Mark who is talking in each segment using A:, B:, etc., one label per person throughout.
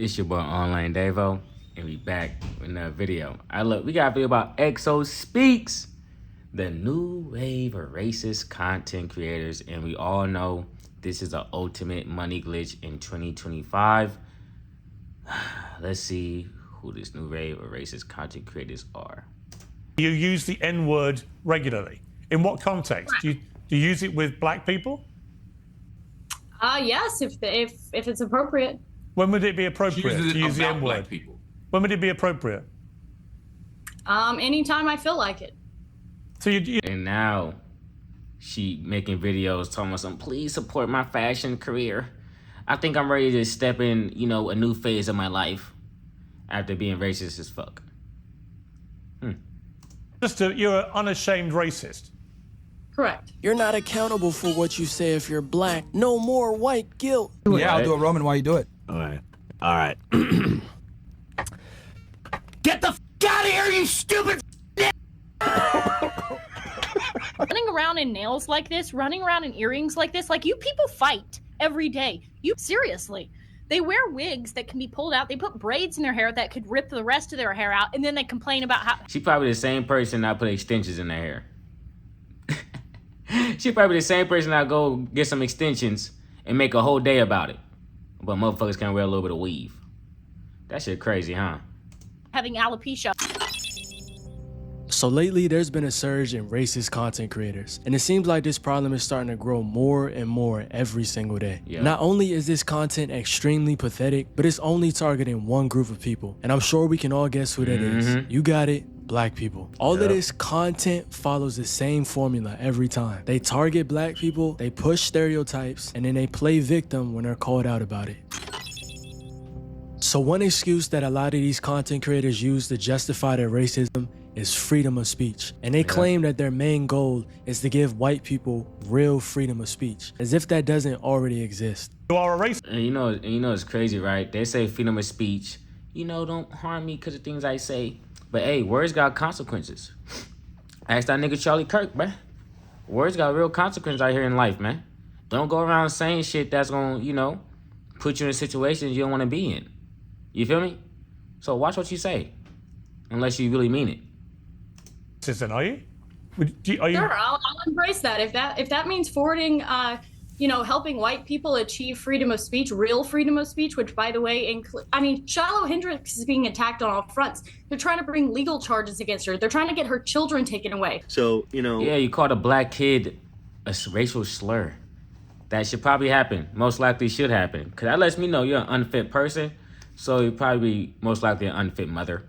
A: It's your boy Online Davo, and we back with another video. We got a video about EXO Speaks, the new wave of racist content creators, and we all know this is the ultimate money glitch in 2025. Let's see who this new wave of racist content creators are.
B: You use the N-word regularly. In what context? Do you use it with black people?
C: Yes, if it's appropriate.
B: When would it be appropriate to use the N-word? When would it be appropriate?
C: Anytime I feel like it.
B: So
A: And now she making videos talking about please support my fashion career. I think I'm ready to step in, a new phase of my life after being racist as fuck.
B: You're an unashamed racist.
C: Correct.
D: You're not accountable for what you say if you're black. No more white guilt.
E: Yeah, I'll do it, Roman, while you do it.
F: All right. Get the f out of here, you stupid
G: Running around in nails like this, running around in earrings like this, like you people fight every day. Seriously. They wear wigs that can be pulled out. They put braids in their hair that could rip the rest of their hair out, and then they complain about how...
A: She probably the same person that put extensions in their hair. She probably the same person that go get some extensions and make a whole day about it. But motherfuckers can't wear a little bit of weave. That shit crazy, huh?
G: having alopecia.
D: So lately, there's been a surge in racist content creators, and it seems like this problem is starting to grow more and more every single day.
A: Yeah.
D: Not only is this content extremely pathetic, but it's only targeting one group of people, and I'm sure we can all guess who that is. You got it. Black people. All of this content follows the same formula every time. They target black people, they push stereotypes, and then they play victim when they're called out about it. So one excuse that a lot of these content creators use to justify their racism is freedom of speech. And they claim that their main goal is to give white people real freedom of speech, as if that doesn't already exist.
B: You are a racist.
A: And you know it's crazy, right? They say freedom of speech. Don't harm me because of things I say. But hey, words got consequences. Ask that nigga Charlie Kirk, man. Words got real consequences out here in life, man. Don't go around saying shit that's gonna, put you in situations you don't want to be in. You feel me? So watch what you say, unless you really mean it.
B: Citizen, are you? Are you?
C: Sure, I'll embrace that. If that means forwarding, helping white people achieve freedom of speech, real freedom of speech, which, by the way, Shiloh Hendrix is being attacked on all fronts. They're trying to bring legal charges against her. They're trying to get her children taken away.
F: So,
A: Yeah, you called a black kid a racial slur. That should probably happen. Most likely should happen. Because that lets me know you're an unfit person. So you're probably most likely an unfit mother.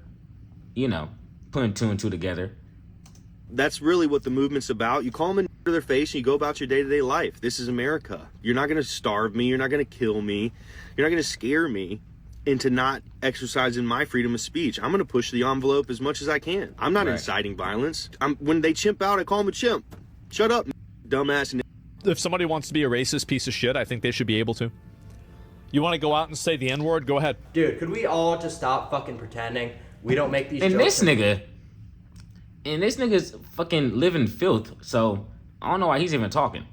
A: Putting two and two together.
F: that's really what the movement's about. You call them in to their face and you go about your day-to-day life. This is America. You're not going to starve me. You're not going to kill me. You're not going to scare me into not exercising my freedom of speech. I'm going to push the envelope as much as I can. I'm not inciting violence. When they chimp out, I call them a chimp. Shut up, dumbass.
H: If somebody wants to be a racist piece of shit, I think they should be able to. You want to go out and say the N-word? Go ahead.
I: Dude, could we all just stop fucking pretending we don't make these
A: And
I: jokes?
A: this nigga's fucking living filth, so I don't know why he's even talking.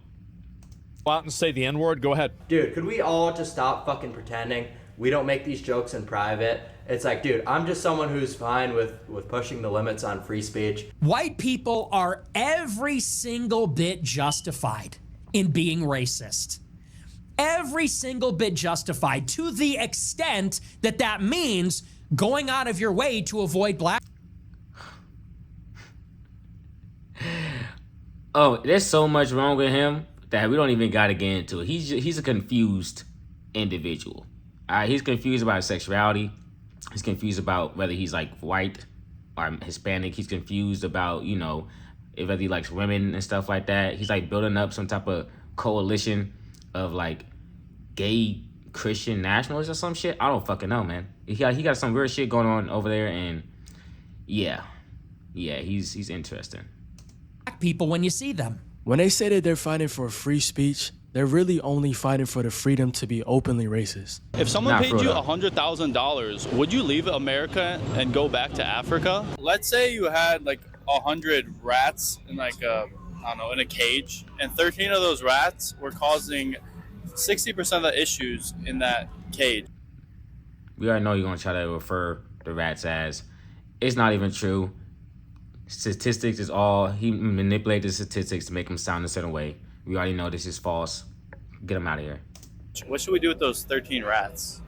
H: Go out and say the N-word? Go ahead.
I: Dude, could we all just stop fucking pretending we don't make these jokes in private? It's like, dude, I'm just someone who's fine with pushing the limits on free speech.
J: White people are every single bit justified in being racist. Every single bit justified, to the extent that that means going out of your way to avoid black.
A: Oh, there's so much wrong with him that we don't even gotta get into it. He's a confused individual. He's confused about his sexuality. He's confused about whether he's like white or Hispanic. He's confused about, whether he likes women and stuff like that. He's like building up some type of coalition of like gay Christian nationalists or some shit. I don't fucking know, man. He got some weird shit going on over there, and yeah, he's interesting.
J: Black people when you see them.
D: When they say that they're fighting for free speech, they're really only fighting for the freedom to be openly racist.
K: If someone paid you $100,000, would you leave America and go back to Africa? Let's say you had like 100 rats in like in a cage, and 13 of those rats were causing 60% of the issues in that cage.
A: We already know you're gonna try to refer the rats as. It's not even true. Statistics is all, he manipulated the statistics to make them sound a certain way. We already know this is false. Get them out of here.
K: What should we do with those 13 rats?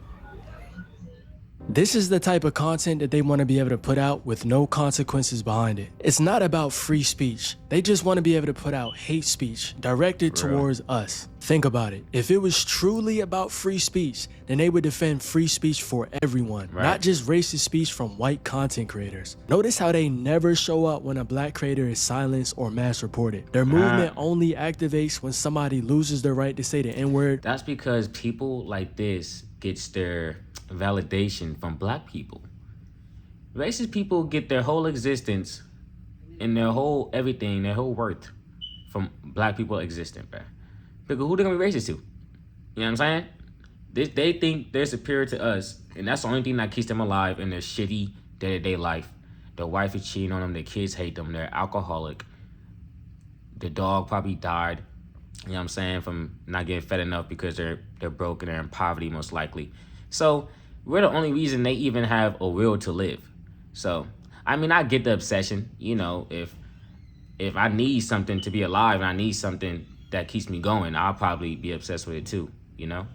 D: This is the type of content that they want to be able to put out with no consequences behind it. It's not about free speech. They just want to be able to put out hate speech directed towards us. Think about it. If it was truly about free speech, then they would defend free speech for everyone, not just racist speech from white content creators. Notice how they never show up when a black creator is silenced or mass reported. Their movement only activates when somebody loses their right to say the N-word.
A: That's because people like this gets their validation from black people. Racist people get their whole existence and their whole everything, their whole worth from black people existing, bruh. Because who they gonna be racist to? You know what I'm saying? They think they're superior to us, and that's the only thing that keeps them alive in their shitty day-to-day life. Their wife is cheating on them, their kids hate them, they're alcoholic. The dog probably died, you know what I'm saying, from not getting fed enough because they're broke and they're in poverty most likely. So we're the only reason they even have a will to live. So, I mean, I get the obsession. You know, if I need something to be alive and I need something that keeps me going, I'll probably be obsessed with it too, you know?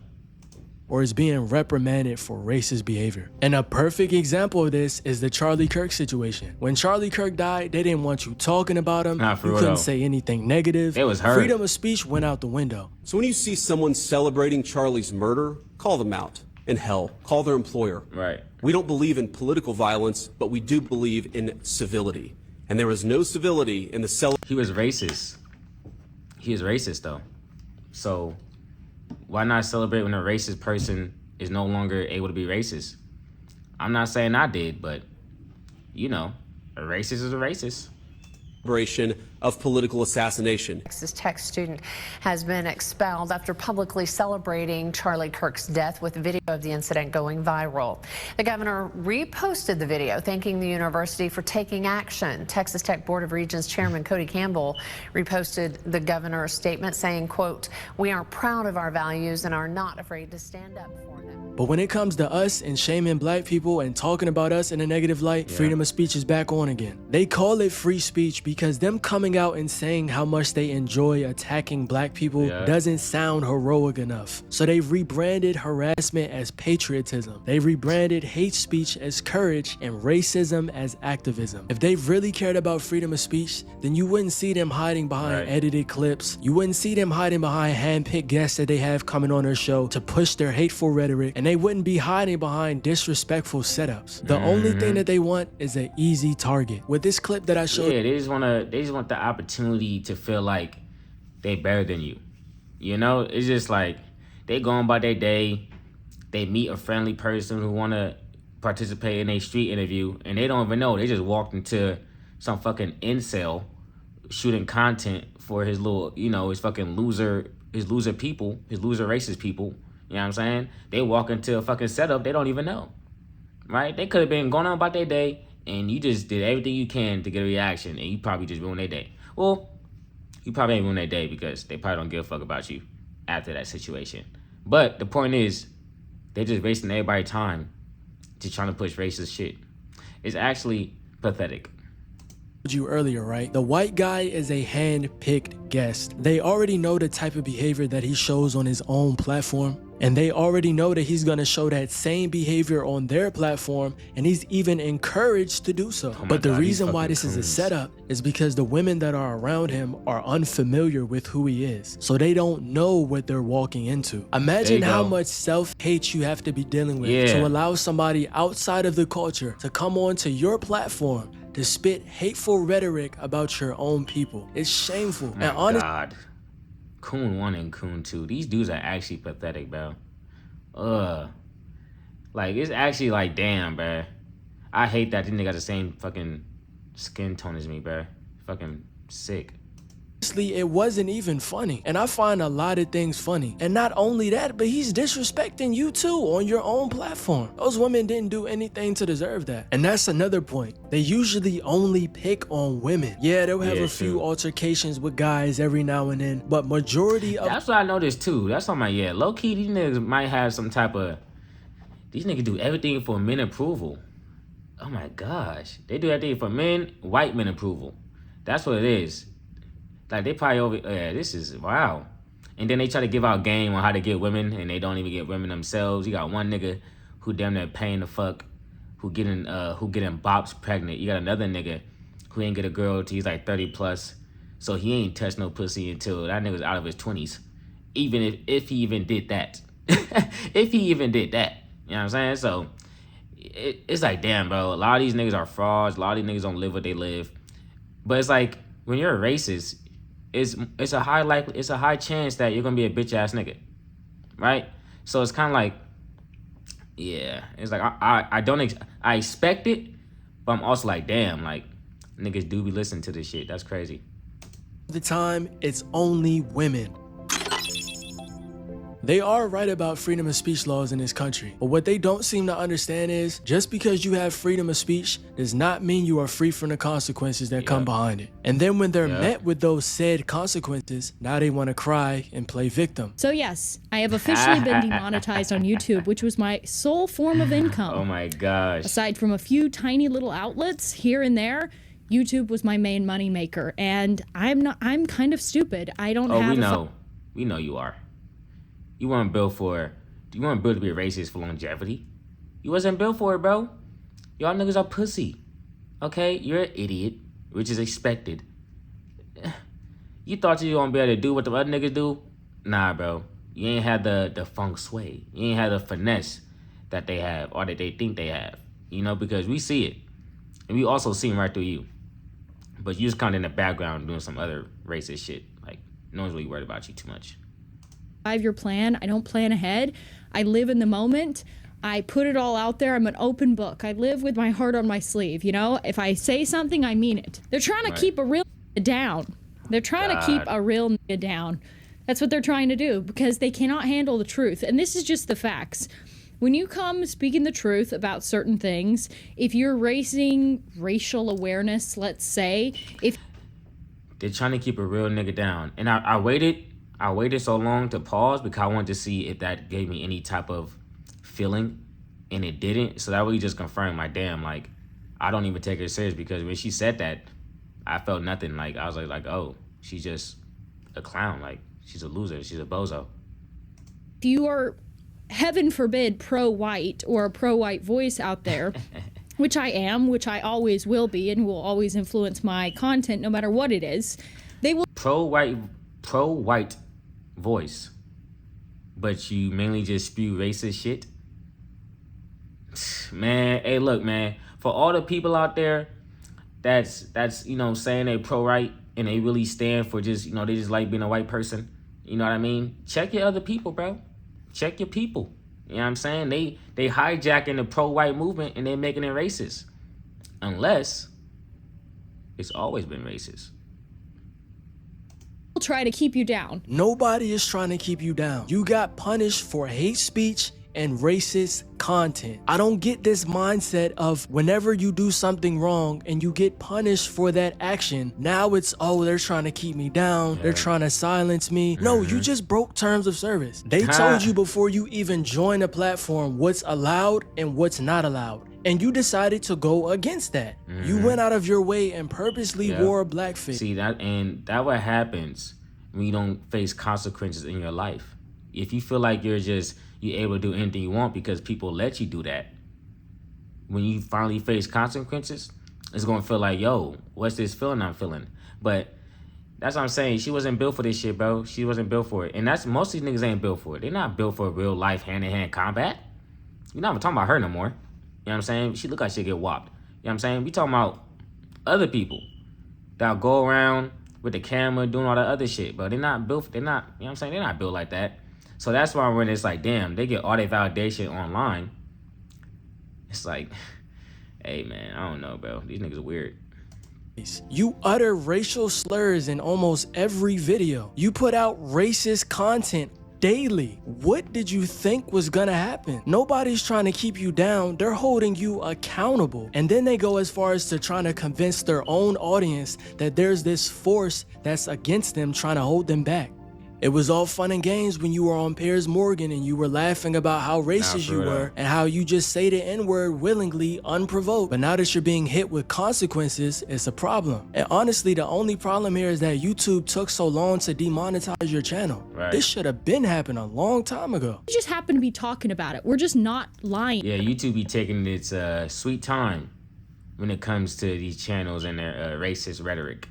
D: Or is being reprimanded for racist behavior. And a perfect example of this is the Charlie Kirk situation. When Charlie Kirk died, they didn't want you talking about him. You couldn't say anything negative.
A: It was hurt.
D: Freedom of speech went out the window.
E: So when you see someone celebrating Charlie's murder, call them out. And hell, call their employer.
A: Right.
E: We don't believe in political violence, but we do believe in civility. And there was no civility in the
A: He was racist. He is racist though. So why not celebrate when a racist person is no longer able to be racist? I'm not saying I did, but you know, a racist is a racist.
E: Of political assassination.
L: Texas Tech student has been expelled after publicly celebrating Charlie Kirk's death with video of the incident going viral. The governor reposted the video, thanking the university for taking action. Texas Tech Board of Regents Chairman Cody Campbell reposted the governor's statement saying, quote, "We are proud of our values and are not afraid to stand up for them."
D: But when it comes to us and shaming black people and talking about us in a negative light, freedom of speech is back on again. They call it free speech because them coming out and saying how much they enjoy attacking black people doesn't sound heroic enough. So they've rebranded harassment as patriotism. They rebranded hate speech as courage and racism as activism. If they really cared about freedom of speech, then you wouldn't see them hiding behind edited clips. You wouldn't see them hiding behind hand-picked guests that they have coming on their show to push their hateful rhetoric, and they wouldn't be hiding behind disrespectful setups. The only thing that they want is an easy target. With this clip that I showed,
A: they just want the opportunity to feel like they better than you. You know, it's just like they go on by their day, they meet a friendly person who want to participate in a street interview, and they don't even know. They just walked into some fucking incel shooting content for his little, you know, his fucking loser people, his loser racist people. You know what I'm saying? They walk into a fucking setup they don't even know, right? They could have been going on about their day, and you just did everything you can to get a reaction, and you probably just ruined their day. Well, you probably ain't ruined their day because they probably don't give a fuck about you after that situation. But the point is, they're just wasting everybody's time to trying to push racist shit. It's actually pathetic.
D: You earlier, right? The white guy is a hand-picked guest. They already know the type of behavior that he shows on his own platform, and they already know that he's gonna show that same behavior on their platform, and he's even encouraged to do so. But the reason why this is a setup is because the women that are around him are unfamiliar with who he is, so they don't know what they're walking into. Imagine how much self-hate you have to be dealing with to allow somebody outside of the culture to come onto your platform to spit hateful rhetoric about your own people. It's shameful.
A: My God. Coon 1 and Coon 2. These dudes are actually pathetic, bro. Like, it's actually like, damn, bro. I hate that they got the same fucking skin tone as me, bro. Fucking sick.
D: Honestly, it wasn't even funny. And I find a lot of things funny. And not only that, but he's disrespecting you too on your own platform. Those women didn't do anything to deserve that. And that's another point. They usually only pick on women. Yeah, they'll have a few altercations with guys every now and then, but majority of—
A: That's what I noticed too. That's what I'm like, low-key, these niggas might have some type of These niggas do everything for men approval. Oh my gosh. They do everything for men, white men approval. That's what it is. Like, they probably over, yeah, this is, wow. And then they try to give out game on how to get women, and they don't even get women themselves. You got one nigga who damn near paying the fuck, who getting bops pregnant. You got another nigga who ain't get a girl till he's like 30 plus. So he ain't touched no pussy until that nigga's out of his 20s. Even if he even did that. If he even did that. You know what I'm saying? So it's like, damn, bro. A lot of these niggas are frauds. A lot of these niggas don't live what they live. But it's like, when you're a racist, it's a high chance that you're gonna be a bitch ass nigga, right? So it's kind of like, yeah, it's like I expect it, but I'm also like, damn, like, niggas do be listening to this shit. That's crazy.
D: The time, it's only women. They are right about freedom of speech laws in this country, but what they don't seem to understand is just because you have freedom of speech does not mean you are free from the consequences that come behind it. And then when they're met with those said consequences, now they want to cry and play victim.
G: So yes, I have officially been demonetized on YouTube, which was my sole form of income.
A: Oh my gosh.
G: Aside from a few tiny little outlets here and there, YouTube was my main money maker, and I'm kind of stupid. I don't have
A: we know you are. You weren't built to be a racist for longevity. You wasn't built for it, bro. Y'all niggas are pussy. Okay? You're an idiot, which is expected. You thought you were gonna be able to do what the other niggas do? Nah, bro. You ain't had the feng shui. You ain't had the finesse that they have or that they think they have. You know, because we see it. And we also see right through you. But you just kind of in the background doing some other racist shit. Like, no one's really worried about you too much.
G: 5-year plan. I don't plan ahead. I live in the moment. I put it all out there. I'm an open book. I live with my heart on my sleeve. You know, if I say something, I mean it. They're trying to keep a real down. They're trying to keep a real nigga down. That's what they're trying to do because they cannot handle the truth. And this is just the facts. When you come speaking the truth about certain things, if you're raising racial awareness, let's say, if
A: they're trying to keep a real nigga down. And I waited so long to pause because I wanted to see if that gave me any type of feeling, and it didn't. So that really just confirmed my damn, like, I don't even take her serious because when she said that, I felt nothing. Like, I was like, oh, she's just a clown. Like, she's a loser. She's a bozo.
G: If you are, heaven forbid, pro-white or a pro-white voice out there, which I am, which I always will be and will always influence my content no matter what it is, they will...
A: Pro-white voice, but you mainly just spew racist shit. Man, hey, look, man, for all the people out there that's you know, saying they pro-right and they really stand for just, you know, they just like being a white person, you know what I mean? Check your other people, bro. Check your people. You know what I'm saying? They hijacking the pro-white movement and they're making it racist. Unless it's always been racist.
G: Try to keep you down.
D: Nobody is trying to keep you down. You got punished for hate speech and racist content. I don't get this mindset of whenever you do something wrong and you get punished for that action, now it's, oh, they're trying to keep me down. They're trying to silence me. No, you just broke terms of service. They told you before you even join a platform what's allowed and what's not allowed. And you decided to go against that. You went out of your way and purposely wore a blackface.
A: See, that what happens when you don't face consequences in your life. If you feel like you're able to do anything you want because people let you do that, when you finally face consequences, it's gonna feel like, yo, what's this feeling I'm feeling? But that's what I'm saying. She wasn't built for this shit, bro. She wasn't built for it. And that's, most of these niggas ain't built for it. They're not built for real life hand-to-hand combat. You're not even talking about her no more. You know what I'm saying? She look like she'll get whopped. You know what I'm saying? We talking about other people that'll go around with the camera doing all that other shit, but they're not built, you know what I'm saying? They're not built like that. So that's why when it's like, damn, they get all their validation online, it's like, hey man, I don't know, bro. These niggas are weird.
D: You utter racial slurs in almost every video. You put out racist content daily. What did you think was gonna happen? Nobody's trying to keep you down. They're holding you accountable. And then they go as far as to trying to convince their own audience that there's this force that's against them trying to hold them back. It was all fun and games when you were on Piers Morgan and you were laughing about how racist you were and how you just say the N-word willingly, unprovoked. But now that you're being hit with consequences, it's a problem. And honestly, the only problem here is that YouTube took so long to demonetize your channel.
A: Right.
D: This should have been happening a long time ago.
G: We just happen to be talking about it. We're just not lying.
A: Yeah, YouTube be taking its sweet time when it comes to these channels and their racist rhetoric.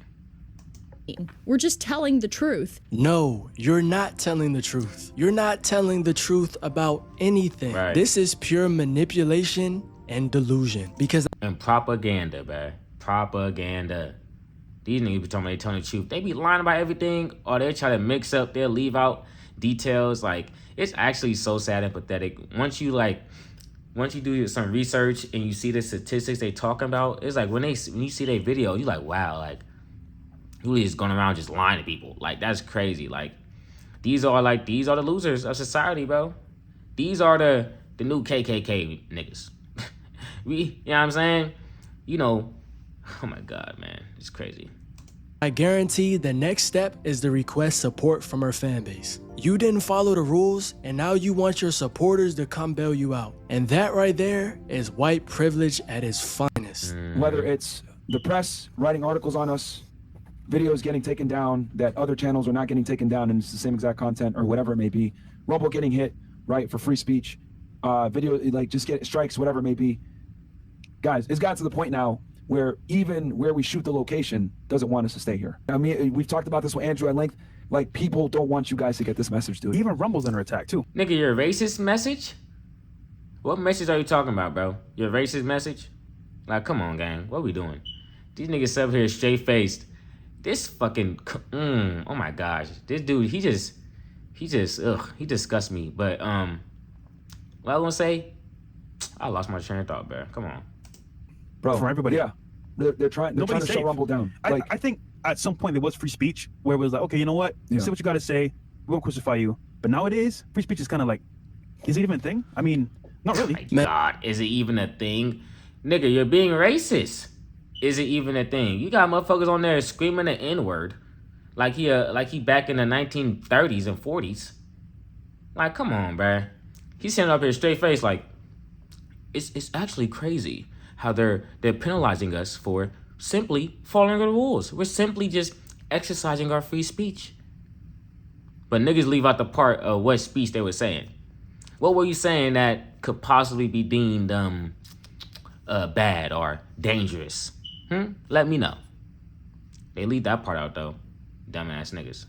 G: We're just telling the truth.
D: No, you're not telling the truth. You're not telling the truth about anything.
A: Right.
D: This is pure manipulation and delusion.
A: And propaganda, man. Propaganda. These niggas be talking about they telling the truth. They be lying about everything, or they try to mix up, they'll leave out details. Like, it's actually so sad and pathetic. Once you do some research and you see the statistics they talking about, it's like when you see their video, you like, wow, like, who is going around just lying to people? Like, that's crazy. Like, these are the losers of society, bro. These are the new KKK niggas. You know what I'm saying? You know, oh my God, man, it's crazy.
D: I guarantee the next step is to request support from her fan base. You didn't follow the rules, and now you want your supporters to come bail you out. And that right there is white privilege at its finest.
M: Whether it's the press writing articles on us, videos getting taken down that other channels are not getting taken down and it's the same exact content or whatever it may be, Rumble getting hit, right, for free speech, video, like just get strikes, whatever it may be. Guys, it's got to the point now where even where we shoot the location doesn't want us to stay here. I mean, we've talked about this with Andrew at length. Like, people don't want you guys to get this message, dude. Even Rumble's under attack, too.
A: Nigga, your racist message? What message are you talking about, bro? Your racist message? Like, come on, gang. What we doing? These niggas up here straight-faced. This fucking, oh my gosh. This dude, he disgusts me. But, what I want to say, I lost my train of thought, bro. Come on.
M: Bro,
N: for everybody.
M: Yeah. They're trying to shut Rumble down.
N: I think at some point there was free speech where it was like, okay, you know what? Say what you got to say. We won't crucify you. But nowadays, free speech is kind of like, is it even a thing? I mean, not really.
A: Oh my God, is it even a thing? Nigga, you're being racist. Is it even a thing? You got motherfuckers on there screaming the N-word like he back in the 1930s and 40s. Like, come on, bruh. He's standing up here straight face like, it's actually crazy how they're penalizing us for simply following the rules. We're simply just exercising our free speech. But niggas leave out the part of what speech they were saying. What were you saying that could possibly be deemed bad or dangerous? Let me know. They leave that part out though. Dumbass niggas.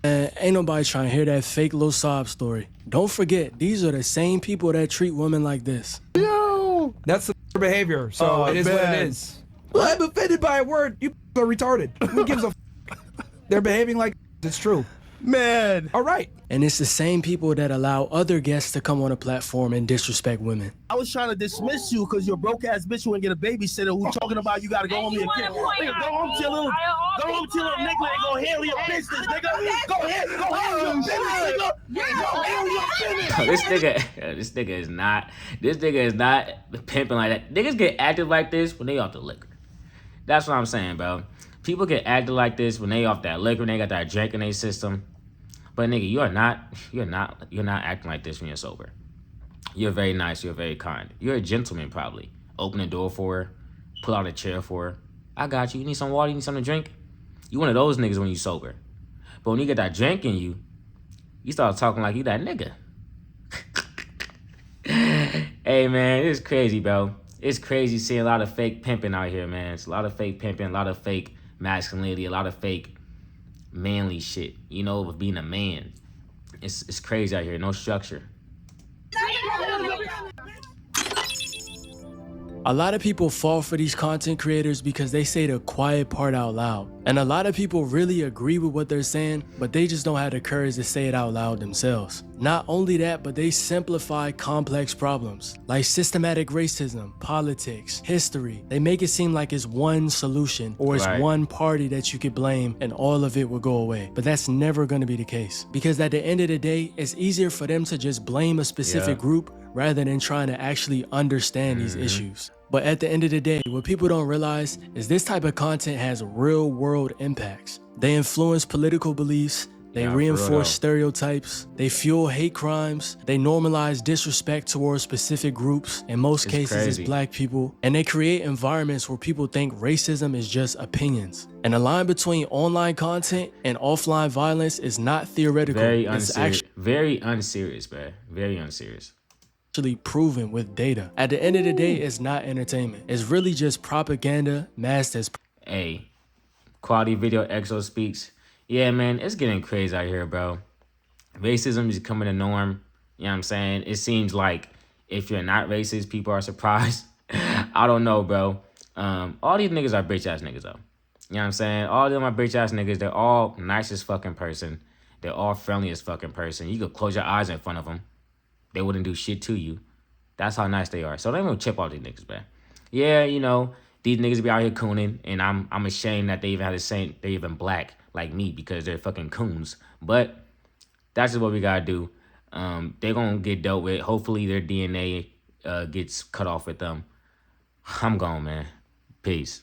D: Ain't nobody trying to hear that fake little sob story. Don't forget, these are the same people that treat women like this.
M: Yo! That's the behavior, so it is what it is. Well, I'm offended by a word. You are retarded. Who gives a They're behaving like it's true. Man. All right.
D: And it's the same people that allow other guests to come on a platform and disrespect women.
O: I was trying to dismiss you because you're a broke ass bitch who ain't get a babysitter who talking about you gotta go home to your kid. Nigga, go home to your little nigga and go handle your business, nigga. Go handle your business, nigga. Go handle your business.
A: This nigga is not pimping like that. Niggas get active like this when they off the liquor. That's what I'm saying, bro. People get active like this when they off that liquor and they got that drink in their system. But nigga, you're not acting like this when you're sober. You're very nice, you're very kind. You're a gentleman probably. Open the door for her, pull out a chair for her. I got you. You need some water, you need something to drink? You one of those niggas when you sober. But when you get that drink in you, you start talking like you that nigga. Hey man, it's crazy, bro. It's crazy seeing a lot of fake pimping out here, man. It's a lot of fake pimping, a lot of fake masculinity, a lot of fake manly shit, you know, of being a man. It's crazy out here, no structure.
D: A lot of people fall for these content creators because they say the quiet part out loud. And a lot of people really agree with what they're saying, but they just don't have the courage to say it out loud themselves. Not only that, but they simplify complex problems like systematic racism, politics, history. They make it seem like it's one solution or it's one party that you could blame and all of it will go away. But that's never going to be the case, because at the end of the day, it's easier for them to just blame a specific group rather than trying to actually understand these issues. But at the end of the day, what people don't realize is this type of content has real world impacts. They influence political beliefs, They
A: Yeah, for real
D: reinforce
A: though.
D: stereotypes. They fuel hate crimes. They normalize disrespect towards specific groups. In most
A: It's
D: cases,
A: crazy.
D: it's black people. And they create environments where people think racism is just opinions. And the line between online content and offline violence is not theoretical.
A: Very
D: It's
A: unserious. Very unserious, man. Very unserious.
D: actually proven with data. At the end of the day, it's not entertainment. It's really just propaganda masked as
A: Hey, Quality Video Exo speaks. Yeah, man, it's getting crazy out here, bro. Racism is becoming the norm. You know what I'm saying? It seems like if you're not racist, people are surprised. I don't know, bro. All these niggas are bitch ass niggas, though. You know what I'm saying? All of them are bitch ass niggas. They're all nice as fucking person. They're all friendly as fucking person. You could close your eyes in front of them. They wouldn't do shit to you. That's how nice they are. So don't even chip all these niggas, man. Yeah, you know, these niggas be out here cooning, and I'm ashamed that they even have the same, they even black like me because they're fucking coons. But that's just what we gotta do. They're gonna get dealt with. Hopefully their DNA gets cut off with them. I'm gone, man. Peace.